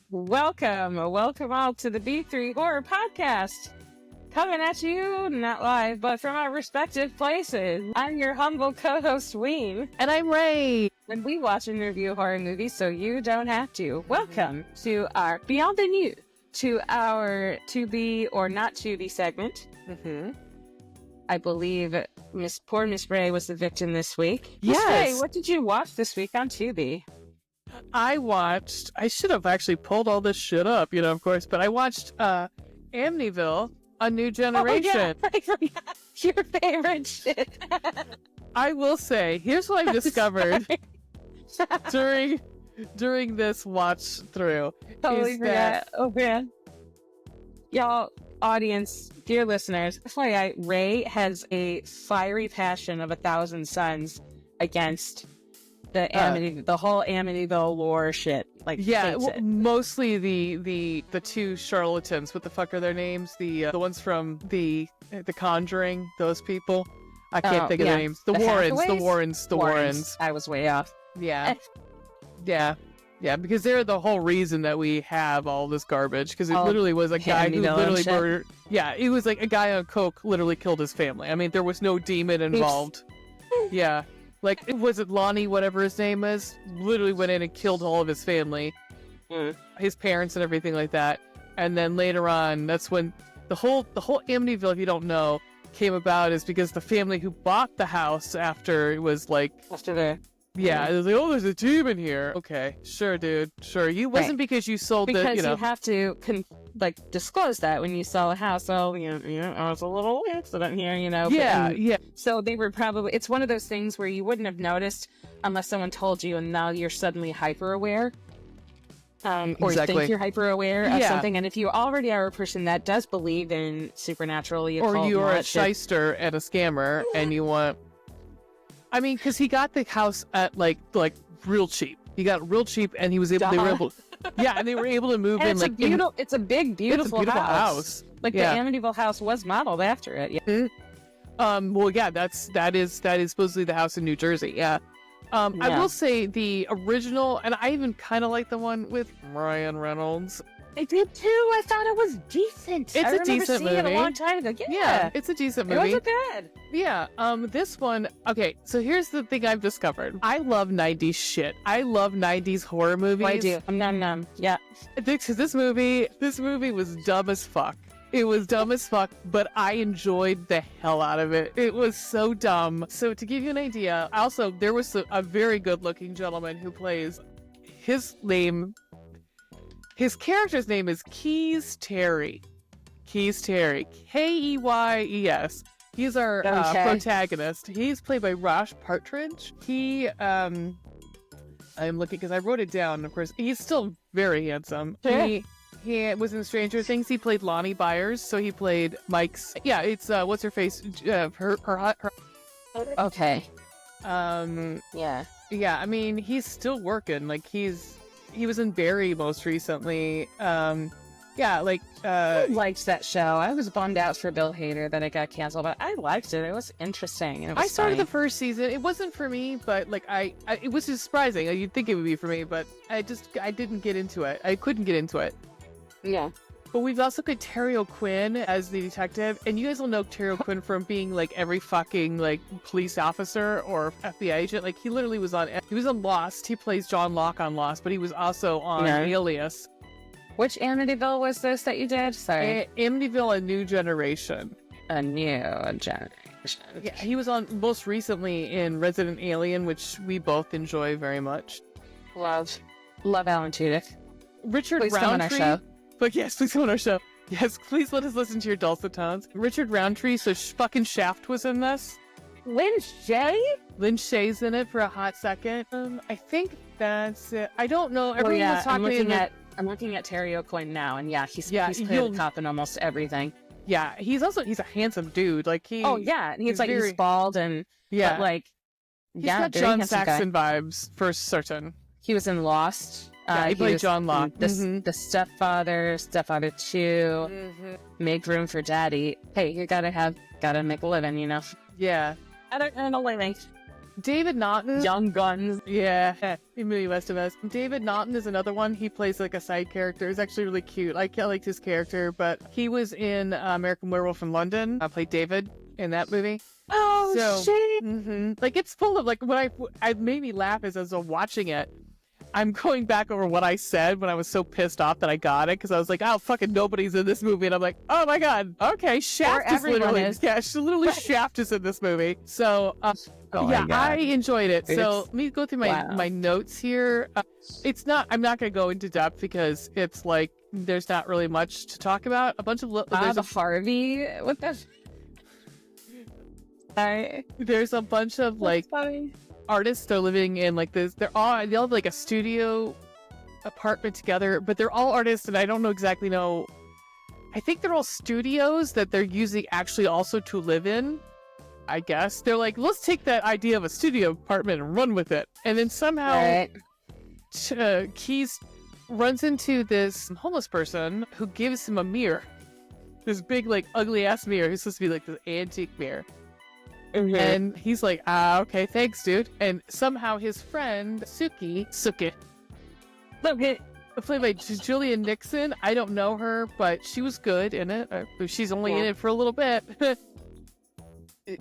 Welcome all to the B3 Horror Podcast. Coming at you, not live, but from our respective places. I'm your humble co-host, Ween. And I'm Ray. And we watch and review horror movies so you don't have to. Welcome to our Beyond the New, to our Tubi or Not Tubi segment. I believe poor Miss Ray was the victim this week. Yes. Miss Ray, what did you watch this week on Tubi? I should have actually pulled all this shit up, of course, but I watched Amityville, A New Generation. Oh, yeah. I forgot your favorite shit. I will say, here's what I've discovered during this watch through. Totally forgot. Oh, man. Y'all, audience, dear listeners, FYI, Ray has a fiery passion of 1,000 suns against the whole Amityville lore shit. Mostly the two charlatans. What the fuck are their names? The ones from the Conjuring. Those people. I can't think of their names. The Warrens. I was way off. Yeah. Because they're the whole reason that we have all this garbage. Because it literally was a guy who literally murdered. Yeah, it was like a guy on coke literally killed his family. I mean, there was no demon involved. Yeah. Like, was it Lonnie, whatever his name is? Literally went in and killed all of his family. His parents and everything like that. And then later on, that's when the whole Amityville, if you don't know, came about is because the family who bought the house after it was like... After the... Yeah, it was like, oh, there's a demon here. Okay, sure, dude. Sure. You wasn't because you sold because you have to disclose that when you sell a house. Oh, I was a little accident here, Yeah. So they were probably, it's one of those things where you wouldn't have noticed unless someone told you, and now you're suddenly hyper aware. Or exactly. think you're hyper aware of something. And if you already are a person that does believe in supernatural, or you're a shyster and a scammer and you want... I mean, because he got the house at like real cheap. He got real cheap, and he was able. They were able. Yeah, and they were able to move in. It's a big, beautiful house. Like the Amityville house was modeled after it. Yeah. Mm-hmm. Well, yeah. That is supposedly the house in New Jersey. Yeah. I will say the original, and I even kind of like the one with Ryan Reynolds. I did too. I thought it was decent. It's a decent movie. It a long time ago. Yeah, it's a decent movie. It wasn't bad. Yeah. This one. Okay. So here's the thing I've discovered. I love 90s shit. I love 90s horror movies. I do. Nom. Yeah. Because this movie was dumb as fuck. It was dumb as fuck, but I enjoyed the hell out of it. It was so dumb. So to give you an idea, also there was a very good-looking gentleman who plays. His character's name is Keys Terry. Keyes. He's our protagonist. He's played by Rosh Partridge. I'm looking because I wrote it down. Of course, he's still very handsome. Sure. He was in Stranger Things. He played Lonnie Byers, so he played Mike's. Yeah, it's what's her face? Her. Okay. Yeah. I mean, he's still working. Like he was in Barry most recently. I liked that show. I was bummed out for Bill Hader that it got canceled, but I liked it. It was interesting. And I started the first season. It wasn't for me, but it was just surprising. You'd think it would be for me, but I didn't get into it. I couldn't get into it. Yeah. But we've also got Terry O'Quinn as the detective, and you guys will know Terry O'Quinn from being like every fucking police officer or FBI agent. Like he literally was on Lost. He plays John Locke on Lost, but he was also on Alias. Which Amityville was this that you did? Sorry. Amityville: A New Generation. A New Generation. Yeah, he was on most recently in Resident Alien, which we both enjoy very much. Love Alan Tudyk. Richard Please Roundtree. Come on our show. But yes, please come on our show. Yes, please let us listen to your dulcet tones. Richard Roundtree, so fucking Shaft was in this. Lynn Shay? Lynn Shay's in it for a hot second. I think that's it. I don't know. Everyone was talking I'm looking at Terry O'Quinn now, and he's played a cop in almost everything. Yeah, he's a handsome dude. Like he. Oh yeah, and he's bald and he's got John Saxon vibes for certain. He was in Lost. He played John Locke. The Stepfather 2, Make Room for Daddy. Hey, you gotta make a living, Yeah. Gotta earn a living. David Naughton. Young Guns. Yeah, in Movie West of Us. David Naughton is another one. He plays like a side character. He's actually really cute. I liked his character, but he was in American Werewolf in London. I played David in that movie. Oh, so, shit. Like, it's full of, like, what I made me laugh as I was watching it. I'm going back over what I said when I was so pissed off that I got it, because I was like, oh, fucking nobody's in this movie. And I'm like, oh my God. Okay, Shaft is literally, Shaft is in this movie. So, I enjoyed it. So let me go through my notes here. I'm not going to go into depth because it's like, there's not really much to talk about. A bunch of, Harvey, what the? There's a bunch of artists. They're living in like this. They all have like a studio apartment together, but they're all artists, and I don't exactly know. I think they're all studios that they're using actually also to live in. I guess they're like, let's take that idea of a studio apartment and run with it, and then somehow Keys runs into this homeless person who gives him a mirror, this big like ugly ass mirror. Who's supposed to be like this antique mirror. And he's like, okay, thanks, dude. And somehow his friend, Suki, played by Julian Nixon. I don't know her, but she was good in it. She's only in it for a little bit.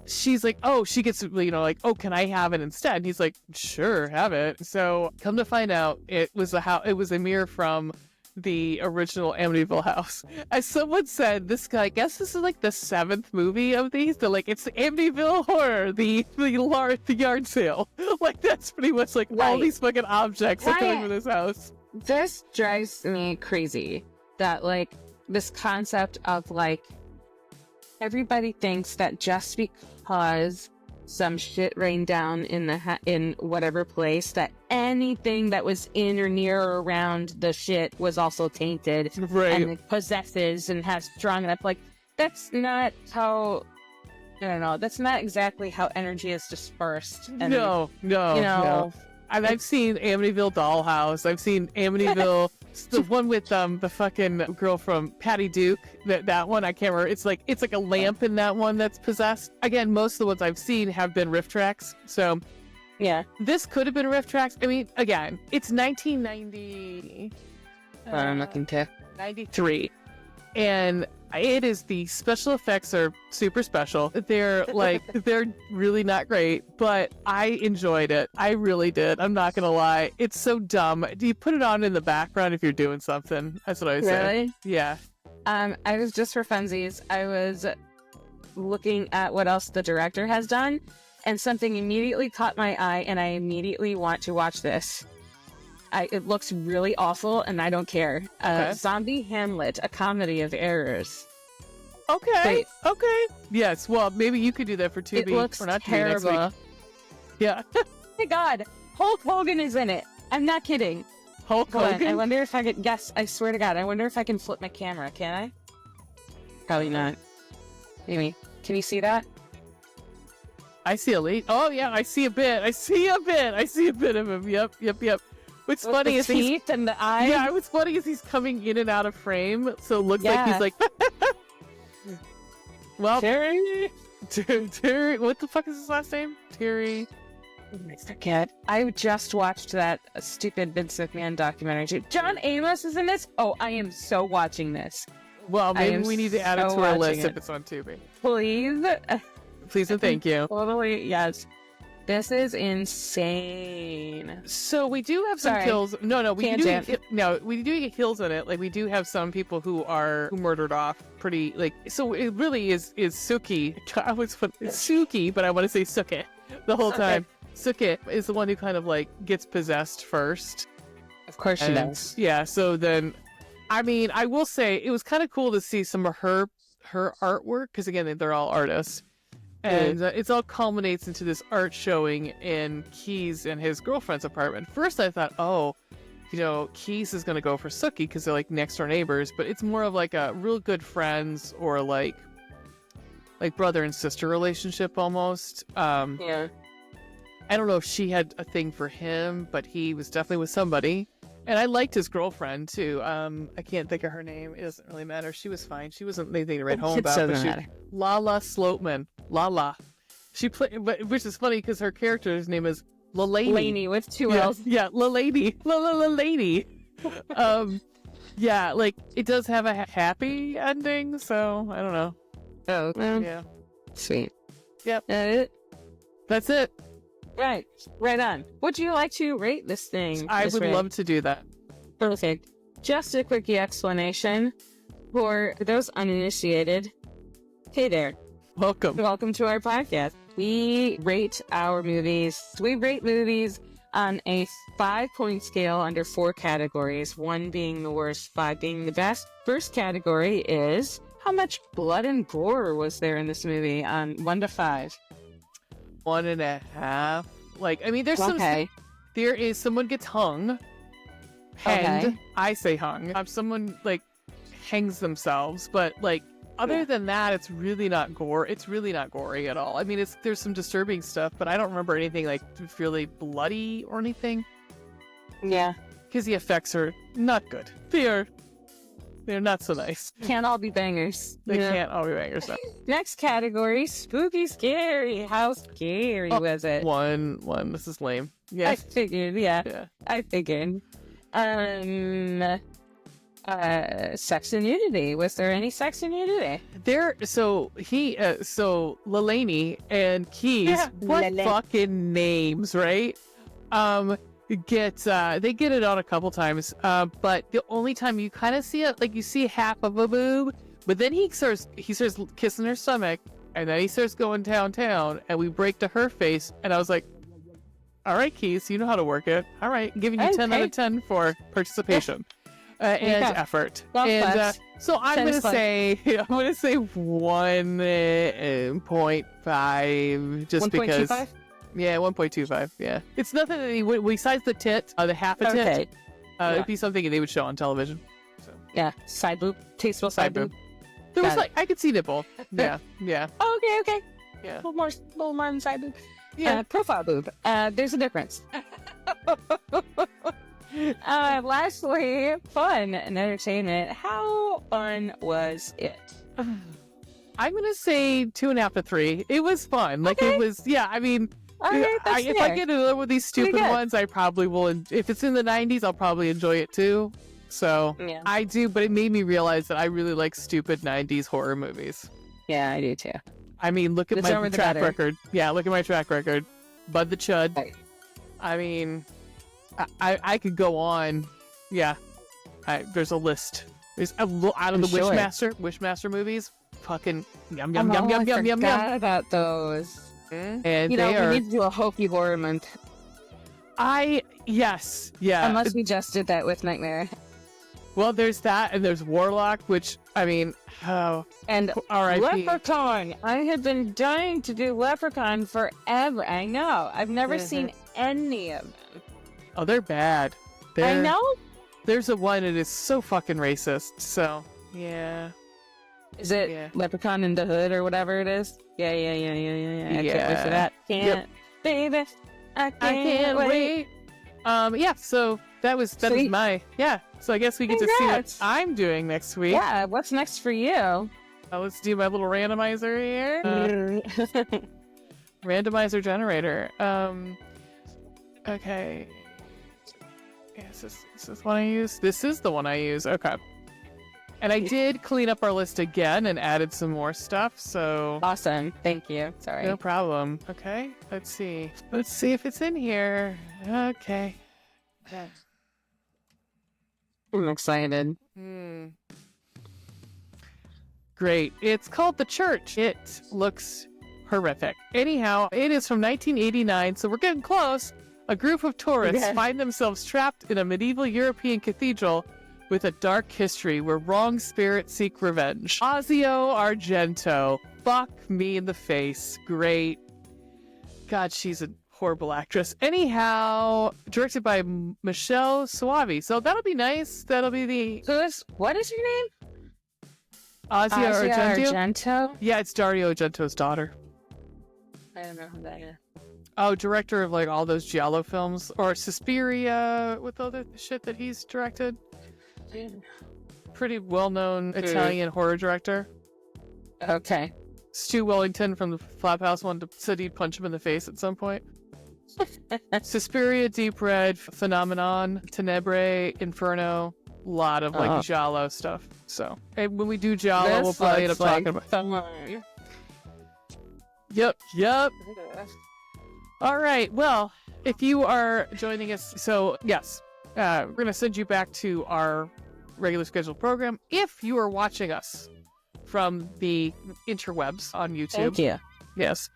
She's like, oh, she gets, like, oh, can I have it instead? And he's like, sure, have it. So come to find out, it was a mirror from the original Amityville house. As someone said, I guess this is like the 7th movie of these. They're like, it's the Amityville horror, the yard sale. Like, that's pretty much like all these fucking objects are coming from this house. This drives me crazy that like this concept of like everybody thinks that just because some shit rained down in whatever place, that anything that was in or near or around the shit was also tainted, right? And it possesses and has strong enough. Like, that's not how. I don't know. That's not exactly how energy is dispersed. And, no. And I've seen Amityville Dollhouse. I've seen Amityville, the one with the fucking girl from Patty Duke. That one, I can't remember. It's like a lamp in that one that's possessed. Again, most of the ones I've seen have been riff tracks. So, yeah, this could have been riff tracks. I mean, again, it's 1990. I'm looking to 93, and it is, the special effects are super special. They're really not great, but I enjoyed it. I really did. I'm not gonna lie. It's so dumb. Do you put it on in the background if you're doing something? That's what I say. Really? Yeah. I was just for funsies. I was looking at what else the director has done, and something immediately caught my eye, and I immediately want to watch this. It looks really awful, and I don't care. Zombie Hamlet, a comedy of errors. Okay. Okay. Yes. Well, maybe you could do that for Tubi. It looks or not terrible. Next week. Yeah. Oh my God, Hulk Hogan is in it. I'm not kidding. Hulk Hogan? I wonder if I could. Yes, I swear to God, I wonder if I can flip my camera. Can I? Probably not. Maybe. Can you see that? I see a lead. Oh yeah, I see a bit. I see a bit of him. Yep. What's funny is teeth and the eyes. Yeah, what's funny is he's coming in and out of frame, so it looks like he's like. Well, Terry. What the fuck is his last name? Terry. I forget. I just watched that stupid Vince McMahon documentary too. John Amos is in this. Oh, I am so watching this. Well, maybe we need to add it to our list if it's on Tubi. Please and thank you. Totally, yes. This is insane. So we do have some kills. We do get kills in it. Like, we do have some people who murdered off pretty, like, so it really is Suki. It's Suki, but I want to say Suki the whole time. Suki is the one who kind of like gets possessed first. Of course she does. Yeah, so then, I mean, I will say it was kind of cool to see some of her artwork, because again, they're all artists. And it all culminates into this art showing in Keys and his girlfriend's apartment. First, I thought, Keys is going to go for Suki because they're like next door neighbors, but it's more of like a real good friends or like brother and sister relationship almost. Yeah. I don't know if she had a thing for him, but he was definitely with somebody. And I liked his girlfriend too. I can't think of her name. It doesn't really matter. She was fine. She wasn't anything to write home about. Doesn't matter. Lala Sloatman. Lala. which is funny because her character's name is Lelany. Laney with 2 L's. Yeah, Lelany. Lelany. Yeah, like, it does have a happy ending, so I don't know. Oh, well, Yeah. sweet. Yep. That's it? That's it. Right on. Would you like to rate this thing? I would love to do that. Perfect. Just a quickie explanation for those uninitiated. Hey there. Welcome. Welcome to our podcast. We rate our movies. We rate movies on a 5-point scale under 4 categories, 1 being the worst, 5 being the best. First category is how much blood and gore was there in this movie on 1 to 5? 1.5. Like, I mean, there's okay. There is someone gets hung. Hanged. Okay. I say hung. Someone, like, hangs themselves, but, like, other than that, it's really not gore. It's really not gory at all. I mean, there's some disturbing stuff, but I don't remember anything, like, really bloody or anything. Yeah. Because the effects are not good. They're not so nice. Can't all be bangers. They can't all be bangers. No. Next category, spooky scary. How scary was it? One. This is lame. Yeah. I figured, yeah. I figured. Sex and nudity. Was there any sex and nudity? So Lelany and Keys, what fucking names, right? They get it on a couple times, but the only time you kind of see it, like, you see half of a boob, but then he starts kissing her stomach, and then he starts going downtown, and we break to her face, and I was like, all right, Keys, you know how to work it. All right, giving you 10 out of 10 for participation. And effort. So I'm gonna say 1.5 just 1. Because 25? Yeah, 1.25. Yeah, it's nothing that besides the tit, the half a tit. It'd be something they would show on television. So. Yeah, side boob, tasteful side boob. There was I could see nipple. Yeah. Oh, okay. Yeah, a little more on side boob. Yeah, profile boob. There's a difference. Lastly, fun and entertainment. How fun was it? I'm gonna say 2.5 to 3. It was fun. Like, it was. Yeah, I mean, if I get in with these stupid ones, I probably will. If it's in the 90s, I'll probably enjoy it too. So I do, but it made me realize that I really like stupid 90s horror movies. Yeah, I do too. I mean, look at my track record. Yeah, look at my track record. Bud the Chud. Right. I mean, I could go on. Yeah, there's a list. There's out of the Wishmaster movies. Fucking yum. I forgot about those. And we need to do a hokey horror month. Yes, yeah. Unless we just did that with Nightmare. Well, there's that, and there's Warlock, which, I mean, and R.I.P. Leprechaun. I have been dying to do Leprechaun forever. I know. I've never seen any of them. Oh, they're bad. I know. There's a one that is so fucking racist. So, yeah. Is it Leprechaun in the Hood or whatever it is? Yeah. I can't wait for that. Baby, I can't wait. Yeah. So that was my So I guess we get to see what I'm doing next week. Yeah. What's next for you? Let's do my little randomizer here. Randomizer generator. Okay. Is this one I use? This is the one I use. Okay. And I did clean up our list again and added some more stuff, so... Awesome. Thank you. Sorry. No problem. Okay. Let's see. Let's see if it's in here. Okay. I'm excited. Great. It's called The Church. It looks horrific. Anyhow, it is from 1989, so we're getting close. A group of tourists find themselves trapped in a medieval European cathedral with a dark history where wrong spirits seek revenge. Osio Argento. Fuck me in the face. Great. God, she's a horrible actress. Anyhow, directed by Michelle Soavi. So that'll be nice. That'll be the... What is your name? Osio Argento? Yeah, it's Dario Argento's daughter. I don't know who that is. Oh, director of like all those Giallo films. Or Suspiria with all the shit that he's directed. Pretty well-known Italian horror director. Okay. Stu Wellington from the Flaphouse said he'd punch him in the face at some point. Suspiria, Deep Red, Phenomenon, Tenebrae, Inferno, a lot of like Giallo stuff. So when we do Giallo, we'll probably end up talking about that. Yep. All right. Well, if you are joining us, so yes, we're going to send you back to our regular scheduled program. If you are watching us from the interwebs on YouTube. Thank you. Yes.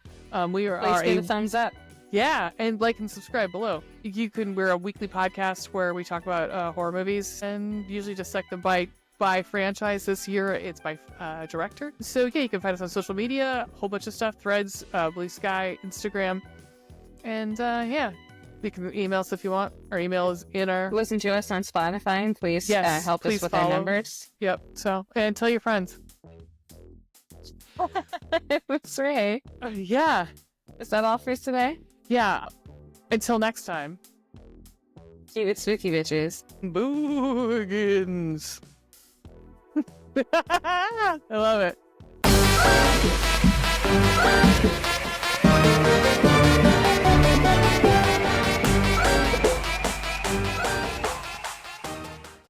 We are Please give a thumbs up. Yeah, and like and subscribe below. We're a weekly podcast where we talk about horror movies and usually dissect them by franchise. This year it's by director. So yeah, you can find us on social media, a whole bunch of stuff, Threads, Blue Sky, Instagram, and yeah, you can email us if you want. Our email is in our... Listen to us on Spotify and please help us with our numbers. Yep, so, and tell your friends. It's Ray. Yeah. Is that all for today? Yeah. Until next time. Keep it spooky, bitches. Boogans. I love